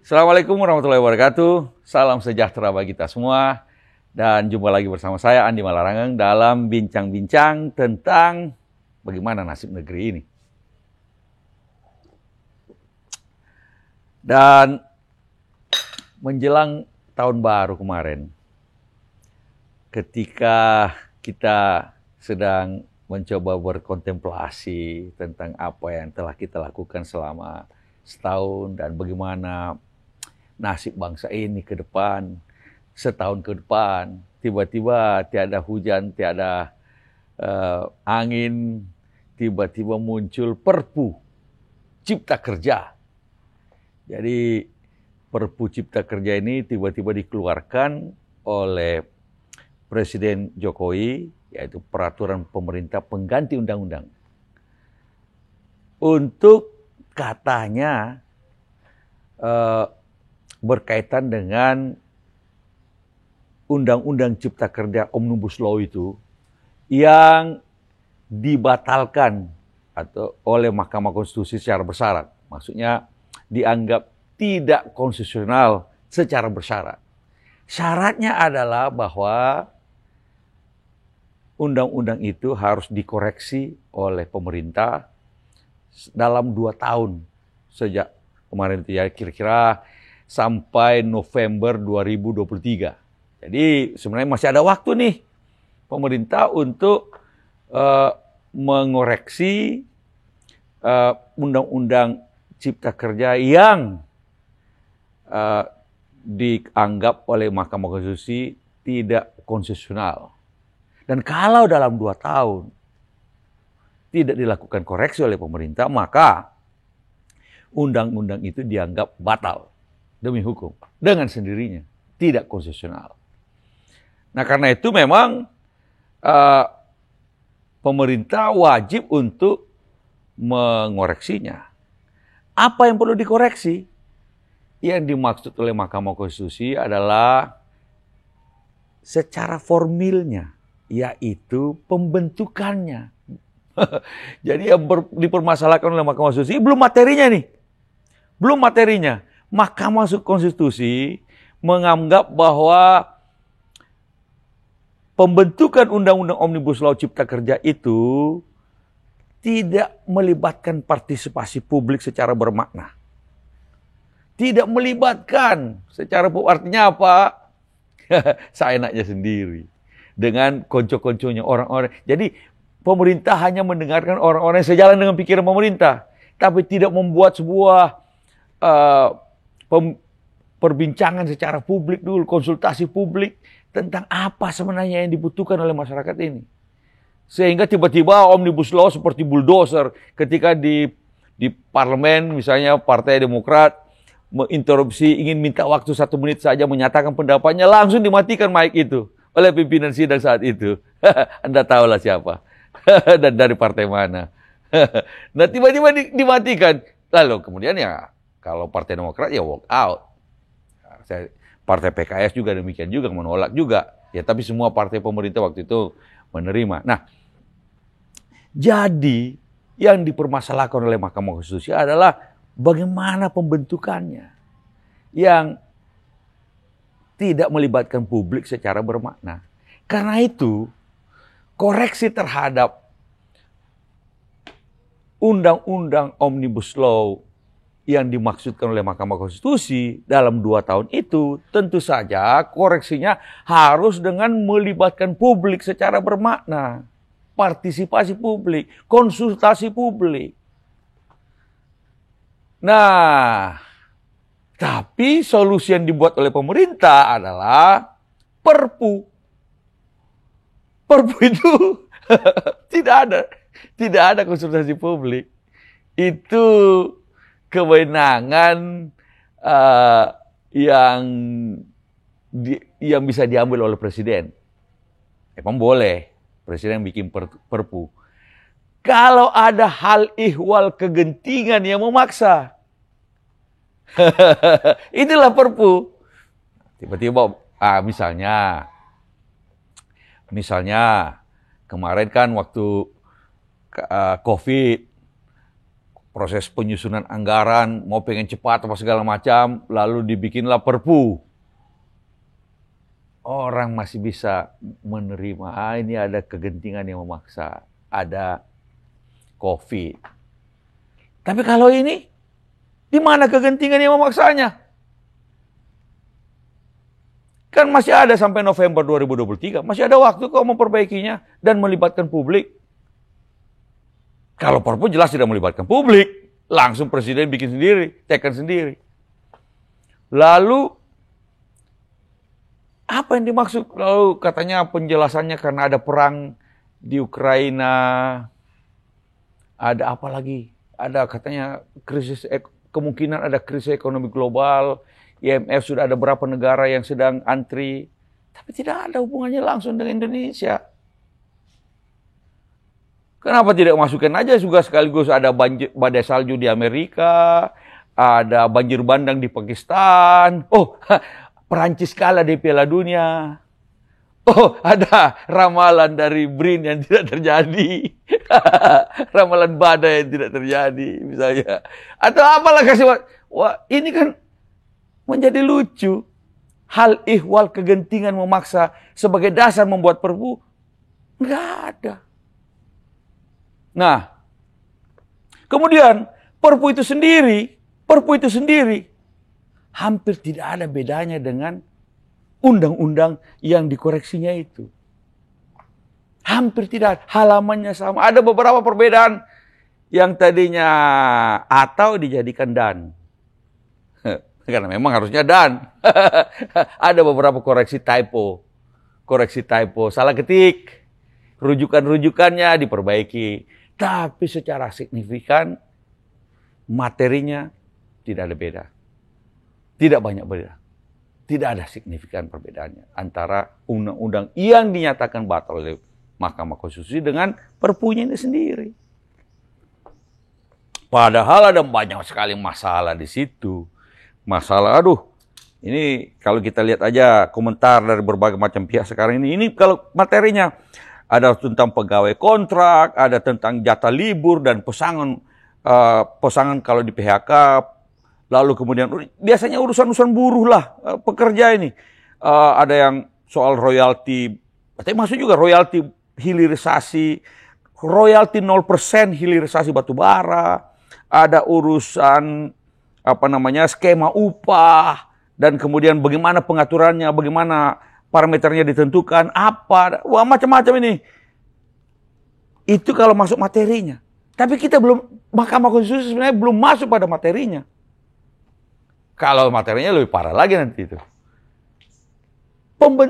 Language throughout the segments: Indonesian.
Assalamualaikum warahmatullahi wabarakatuh. Salam sejahtera bagi kita semua. Dan jumpa lagi bersama saya, Andi Malarangeng, dalam bincang-bincang tentang bagaimana nasib negeri ini. Dan menjelang tahun baru kemarin, ketika kita sedang mencoba berkontemplasi tentang apa yang telah kita lakukan selama setahun dan bagaimana nasib bangsa ini ke depan, setahun ke depan, tiba-tiba tiada hujan, tiada angin, tiba-tiba muncul Perpu Cipta Kerja. Jadi Perpu Cipta Kerja ini tiba-tiba dikeluarkan oleh Presiden Jokowi, yaitu peraturan pemerintah pengganti undang-undang. Untuk katanya berkaitan dengan Undang-Undang Cipta Kerja Omnibus Law itu yang dibatalkan atau oleh Mahkamah Konstitusi secara bersyarat. Maksudnya dianggap tidak konstitusional secara bersyarat. Syaratnya adalah bahwa undang-undang itu harus dikoreksi oleh pemerintah dalam 2 tahun sejak kemarin itu ya, kira-kira sampai November 2023. Jadi sebenarnya masih ada waktu nih pemerintah untuk mengoreksi undang-undang Cipta Kerja yang dianggap oleh Mahkamah Konstitusi tidak konstitusional. Dan kalau dalam 2 tahun tidak dilakukan koreksi oleh pemerintah, maka undang-undang itu dianggap batal demi hukum dengan sendirinya, tidak konstitusional. Nah, karena itu memang pemerintah wajib untuk mengoreksinya. Apa yang perlu dikoreksi? Yang dimaksud oleh Mahkamah Konstitusi adalah secara formilnya, yaitu pembentukannya. Jadi yang dipermasalahkan oleh Mahkamah Konstitusi belum materinya nih. Belum materinya. Mahkamah Konstitusi menganggap bahwa pembentukan Undang-Undang Omnibus Law Cipta Kerja itu tidak melibatkan partisipasi publik secara bermakna. Tidak melibatkan secara artinya apa? Seenaknya sendiri. Dengan konco-konconya orang-orang. Jadi pemerintah hanya mendengarkan orang-orang yang sejalan dengan pikiran pemerintah. Tapi tidak membuat sebuah perbincangan secara publik dulu, konsultasi publik tentang apa sebenarnya yang dibutuhkan oleh masyarakat ini. Sehingga tiba-tiba Omnibus Law seperti bulldozer ketika di parlemen misalnya Partai Demokrat menginterupsi, ingin minta waktu 1 menit saja menyatakan pendapatnya, langsung dimatikan mic itu oleh pimpinan sidang saat itu. Anda tahulah siapa. Dan dari partai mana. Nah, tiba-tiba dimatikan. Lalu kemudian ya, kalau Partai Demokrat ya walk out. Partai PKS juga demikian juga, menolak juga. Ya, tapi semua partai pemerintah waktu itu menerima. Nah, jadi yang dipermasalahkan oleh Mahkamah Konstitusi adalah bagaimana pembentukannya yang tidak melibatkan publik secara bermakna. Karena itu, koreksi terhadap Undang-Undang Omnibus Law yang dimaksudkan oleh Mahkamah Konstitusi dalam 2 tahun itu, tentu saja koreksinya harus dengan melibatkan publik secara bermakna. Partisipasi publik, konsultasi publik. Nah, tapi solusi yang dibuat oleh pemerintah adalah Perpu. Perpu itu tidak ada konsultasi publik. Itu kewenangan yang bisa diambil oleh presiden. Emang boleh presiden bikin Perpu. Kalau ada hal ihwal kegentingan yang memaksa. Inilah Perpu. Tiba-tiba, misalnya kemarin kan waktu COVID, proses penyusunan anggaran, mau pengen cepat apa segala macam, lalu dibikinlah perpu. Orang masih bisa menerima, ini ada kegentingan yang memaksa, ada COVID. Tapi kalau ini, di mana kegentingan yang memaksanya? Kan masih ada sampai November 2023, masih ada waktu kok memperbaikinya dan melibatkan publik. Kalau perpu jelas tidak melibatkan publik, langsung presiden bikin sendiri, tekan sendiri. Lalu, apa yang dimaksud? Lalu katanya penjelasannya karena ada perang di Ukraina, ada apa lagi? Ada katanya kemungkinan ada krisis ekonomi global, IMF sudah ada beberapa negara yang sedang antri, tapi tidak ada hubungannya langsung dengan Indonesia. Kenapa tidak masukkan aja juga sekaligus ada badai salju di Amerika, ada banjir bandang di Pakistan, Perancis kalah di Piala Dunia, ada ramalan dari BRIN yang tidak terjadi, ramalan badai yang tidak terjadi misalnya, atau apalah kasih. Wah, ini kan menjadi lucu. Hal ihwal kegentingan memaksa sebagai dasar membuat perpu, nggak ada. Nah, kemudian perpu itu sendiri hampir tidak ada bedanya dengan undang-undang yang dikoreksinya itu. Hampir tidak, halamannya sama. Ada beberapa perbedaan yang tadinya atau dijadikan dan. Karena memang harusnya dan. Ada beberapa koreksi typo, salah ketik, rujukan-rujukannya diperbaiki. Tapi secara signifikan, materinya tidak ada beda. Tidak banyak beda. Tidak ada signifikan perbedaannya antara undang-undang yang dinyatakan batal oleh Mahkamah Konstitusi dengan perpunya ini sendiri. Padahal ada banyak sekali masalah di situ. Masalah, ini kalau kita lihat aja komentar dari berbagai macam pihak sekarang ini kalau materinya ada tentang pegawai kontrak, ada tentang jatah libur dan pesangon kalau di PHK, lalu kemudian biasanya urusan-urusan buruh lah, pekerja ini. Ada yang soal royalti, tapi masuk juga royalti hilirisasi, royalti 0% hilirisasi batu bara, ada urusan skema upah, dan kemudian bagaimana pengaturannya, bagaimana parameternya ditentukan, wah macam-macam ini. Itu kalau masuk materinya. Tapi kita Mahkamah Konstitusi sebenarnya belum masuk pada materinya. Kalau materinya lebih parah lagi nanti itu.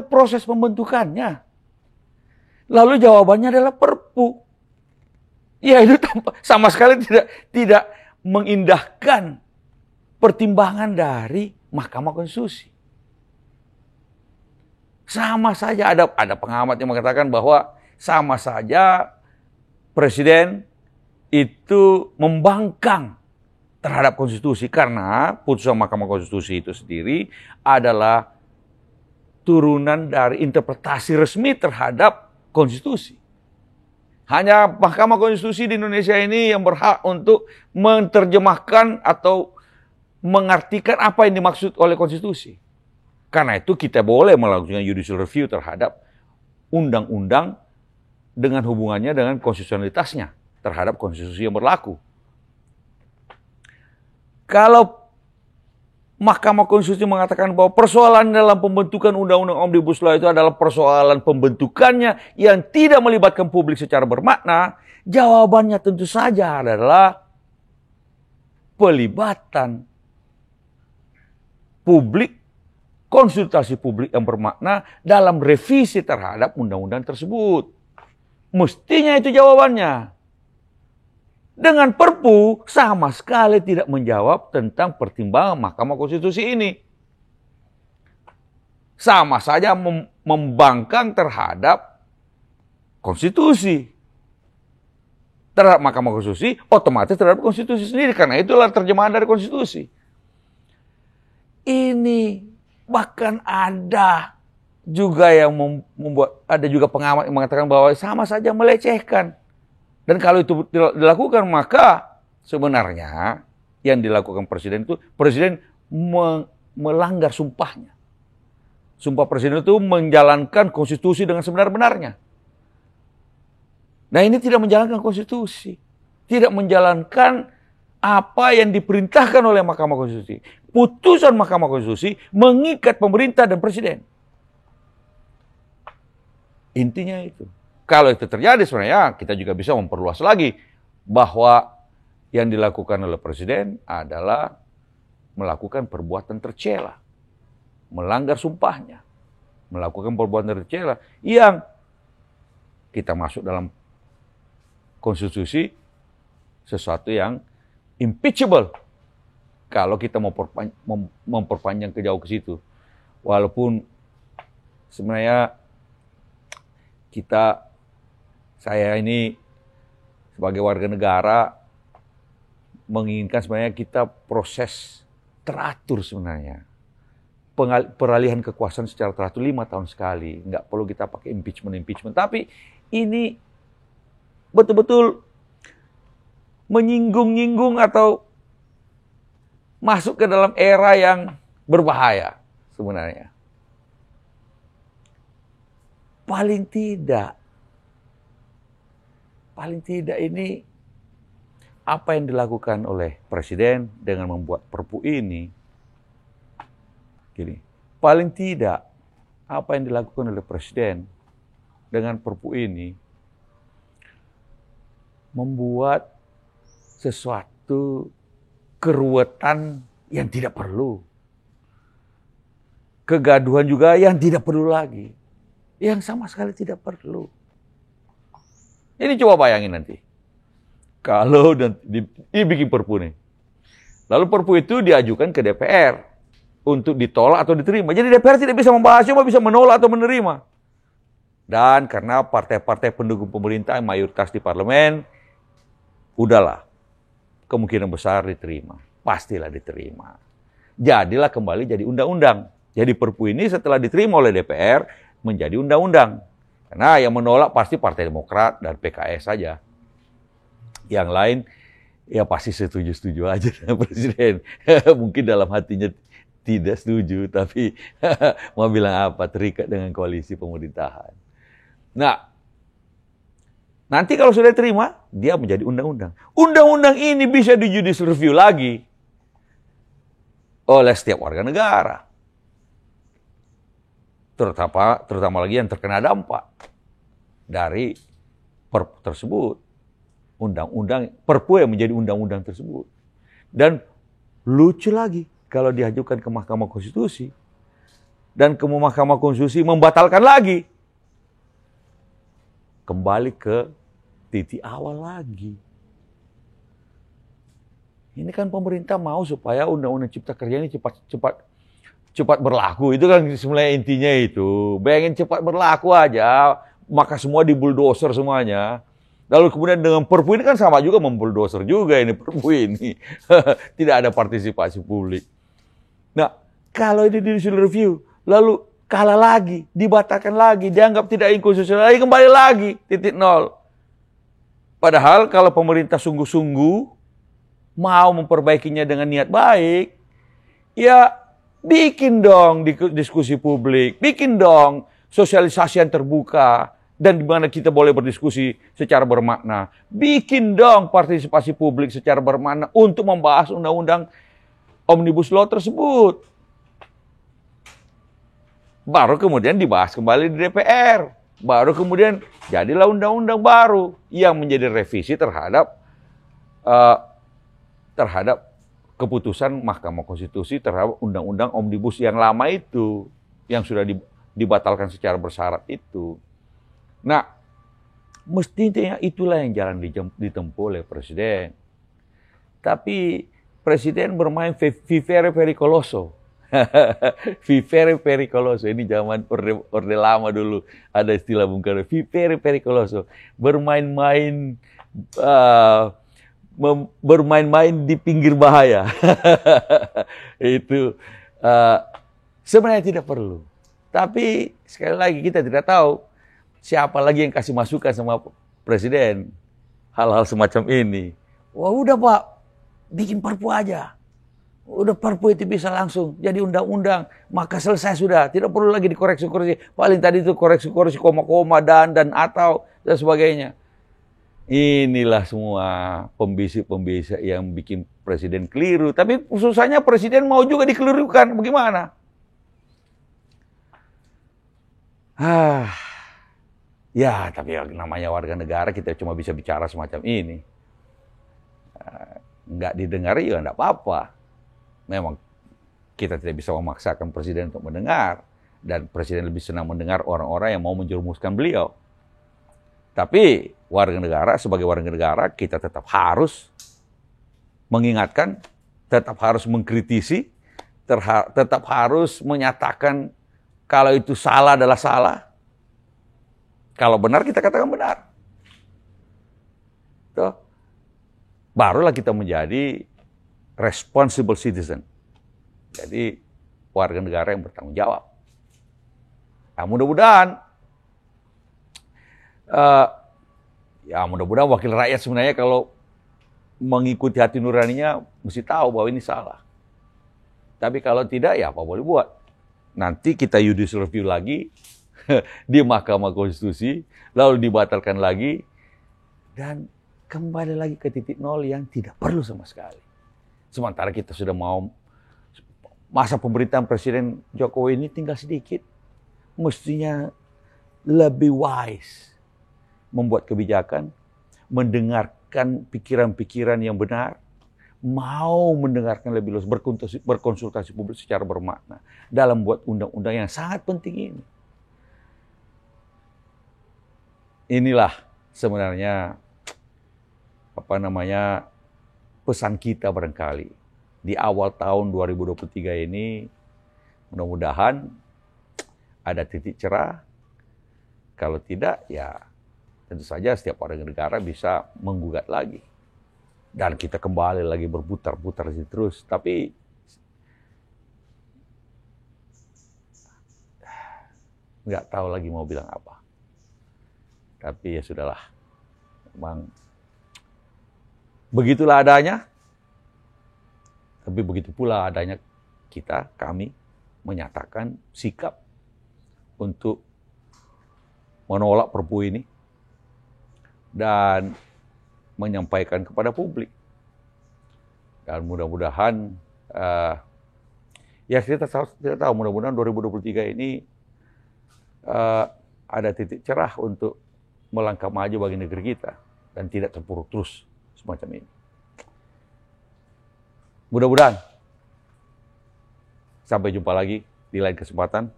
Proses pembentukannya. Lalu jawabannya adalah perpu. Ya itu sama sekali tidak mengindahkan pertimbangan dari Mahkamah Konstitusi. Sama saja, ada pengamat yang mengatakan bahwa sama saja presiden itu membangkang terhadap konstitusi karena putusan Mahkamah Konstitusi itu sendiri adalah turunan dari interpretasi resmi terhadap konstitusi. Hanya Mahkamah Konstitusi di Indonesia ini yang berhak untuk menerjemahkan atau mengartikan apa yang dimaksud oleh konstitusi. Karena itu kita boleh melakukan judicial review terhadap undang-undang dengan hubungannya dengan konstitusionalitasnya terhadap konstitusi yang berlaku. Kalau Mahkamah Konstitusi mengatakan bahwa persoalan dalam pembentukan undang-undang Omnibus Law itu adalah persoalan pembentukannya yang tidak melibatkan publik secara bermakna, jawabannya tentu saja adalah pelibatan publik, konsultasi publik yang bermakna dalam revisi terhadap undang-undang tersebut. Mestinya itu jawabannya. Dengan perpu sama sekali tidak menjawab tentang pertimbangan Mahkamah Konstitusi ini. Sama saja membangkang terhadap konstitusi. Terhadap Mahkamah Konstitusi, otomatis terhadap konstitusi sendiri. Karena itulah terjemahan dari konstitusi. Ini bahkan ada juga yang ada juga pengamat yang mengatakan bahwa sama saja melecehkan. Dan kalau itu dilakukan maka sebenarnya yang dilakukan presiden itu, presiden melanggar sumpahnya. Sumpah presiden itu menjalankan konstitusi dengan sebenar-benarnya. Nah, ini tidak menjalankan konstitusi. Tidak menjalankan apa yang diperintahkan oleh Mahkamah Konstitusi. Putusan Mahkamah Konstitusi mengikat pemerintah dan presiden. Intinya itu. Kalau itu terjadi sebenarnya kita juga bisa memperluas lagi bahwa yang dilakukan oleh presiden adalah melakukan perbuatan tercela, melanggar sumpahnya, melakukan perbuatan tercela yang kita masuk dalam konstitusi sesuatu yang impeachable. Kalau kita mau memperpanjang ke jauh ke situ, walaupun sebenarnya saya ini sebagai warga negara menginginkan sebenarnya kita proses teratur sebenarnya. Peralihan kekuasaan secara teratur 5 tahun sekali. Nggak perlu kita pakai impeachment. Tapi ini betul-betul menyinggung-nyinggung atau masuk ke dalam era yang berbahaya sebenarnya. Paling tidak ini apa yang dilakukan oleh presiden dengan membuat perpu ini. Gini, paling tidak apa yang dilakukan oleh presiden dengan perpu ini membuat sesuatu keruwetan yang tidak perlu. Kegaduhan juga yang tidak perlu lagi. Yang sama sekali tidak perlu. Ini coba bayangin nanti. Kalau dibikin perpu nih. Lalu perpu itu diajukan ke DPR untuk ditolak atau diterima. Jadi DPR tidak bisa membahas, cuma bisa menolak atau menerima. Dan karena partai-partai pendukung pemerintah yang mayoritas di parlemen, udahlah. Kemungkinan besar diterima. Pastilah diterima. Jadilah kembali jadi undang-undang. Jadi perpu ini setelah diterima oleh DPR, menjadi undang-undang. Karena yang menolak pasti Partai Demokrat dan PKS saja. Yang lain, ya pasti setuju-setuju aja dengan presiden. Mungkin dalam hatinya tidak setuju, tapi mau bilang apa, terikat dengan koalisi pemerintahan. Nah, nanti kalau sudah diterima, dia menjadi undang-undang. Undang-undang ini bisa di judicial review lagi oleh setiap warga negara. Terutama lagi yang terkena dampak dari perpu tersebut. Undang-undang, perpu yang menjadi undang-undang tersebut. Dan lucu lagi, kalau diajukan ke Mahkamah Konstitusi, dan ke Mahkamah Konstitusi membatalkan lagi. Kembali ke titik awal lagi. Ini kan pemerintah mau supaya undang-undang cipta kerja ini cepat berlaku. Itu kan sebenarnya intinya itu. Bayangin cepat berlaku aja, maka semua dibuldoser semuanya. Lalu kemudian dengan perpu ini kan sama juga membuldoser juga ini perpu ini. Tidak ada partisipasi publik. Nah, kalau ini di judicial review, lalu kalah lagi, dibatalkan lagi, dianggap tidak inkonstitusional, lagi kembali lagi, titik nol. Padahal kalau pemerintah sungguh-sungguh mau memperbaikinya dengan niat baik, ya bikin dong diskusi publik, bikin dong sosialisasi yang terbuka, dan di mana kita boleh berdiskusi secara bermakna. Bikin dong partisipasi publik secara bermakna untuk membahas undang-undang Omnibus Law tersebut. Baru kemudian dibahas kembali di DPR. Baru kemudian jadilah undang-undang baru yang menjadi revisi terhadap keputusan Mahkamah Konstitusi terhadap undang-undang Omnibus yang lama itu, yang sudah dibatalkan secara bersyarat itu. Nah, mestinya itulah yang jalan ditempuh oleh presiden. Tapi presiden bermain vivere pericoloso. Vivere pericoloso. Ini zaman orde lama dulu ada istilah Bung Karno. Vivere pericoloso. Bermain-main di pinggir bahaya. Itu sebenarnya tidak perlu. Tapi sekali lagi kita tidak tahu siapa lagi yang kasih masukan sama presiden hal-hal semacam ini. Wah udah Pak, bikin perpu aja. Udah perpu itu bisa langsung jadi undang-undang, maka selesai sudah. Tidak perlu lagi dikoreksi-koreksi. Paling tadi itu koreksi-koreksi koma-koma dan atau dan sebagainya. Inilah semua pembisik-pembisik yang bikin presiden keliru. Tapi susahnya presiden mau juga dikelirukan. Bagaimana? Ya, tapi namanya warga negara kita cuma bisa bicara semacam ini. Nggak didengar juga nggak apa-apa. Memang kita tidak bisa memaksakan presiden untuk mendengar. Dan presiden lebih senang mendengar orang-orang yang mau menjerumuskan beliau. Tapi sebagai warga negara, kita tetap harus mengingatkan, tetap harus mengkritisi, tetap harus menyatakan kalau itu salah adalah salah. Kalau benar, kita katakan benar. Tuh. Barulah kita menjadi responsible citizen. Jadi, warga negara yang bertanggung jawab. Nah, mudah-mudahan wakil rakyat sebenarnya kalau mengikuti hati nuraninya mesti tahu bahwa ini salah. Tapi kalau tidak, ya apa boleh buat. Nanti kita judicial review lagi di Mahkamah Konstitusi, lalu dibatalkan lagi, dan kembali lagi ke titik nol yang tidak perlu sama sekali. Sementara kita sudah mau, masa pemerintahan Presiden Jokowi ini tinggal sedikit, mestinya lebih wise membuat kebijakan, mendengarkan pikiran-pikiran yang benar, mau mendengarkan lebih luas, berkonsultasi publik secara bermakna dalam buat undang-undang yang sangat penting ini. Inilah sebenarnya pesan kita barangkali di awal tahun 2023 ini. Mudah-mudahan ada titik cerah. Kalau tidak, ya tentu saja setiap warga negara bisa menggugat lagi. Dan kita kembali lagi berputar-putar terus. Tapi nggak tahu lagi mau bilang apa. Tapi ya sudahlah. Memang begitulah adanya. Tapi begitu pula adanya kami menyatakan sikap untuk menolak perpu ini dan menyampaikan kepada publik. Dan mudah-mudahan, ya kita tahu mudah-mudahan 2023 ini ada titik cerah untuk melangkah maju bagi negeri kita dan tidak terpuruk terus semacam ini. Mudah-mudahan. Sampai jumpa lagi di lain kesempatan.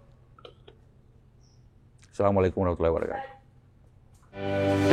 Assalamualaikum warahmatullahi wabarakatuh.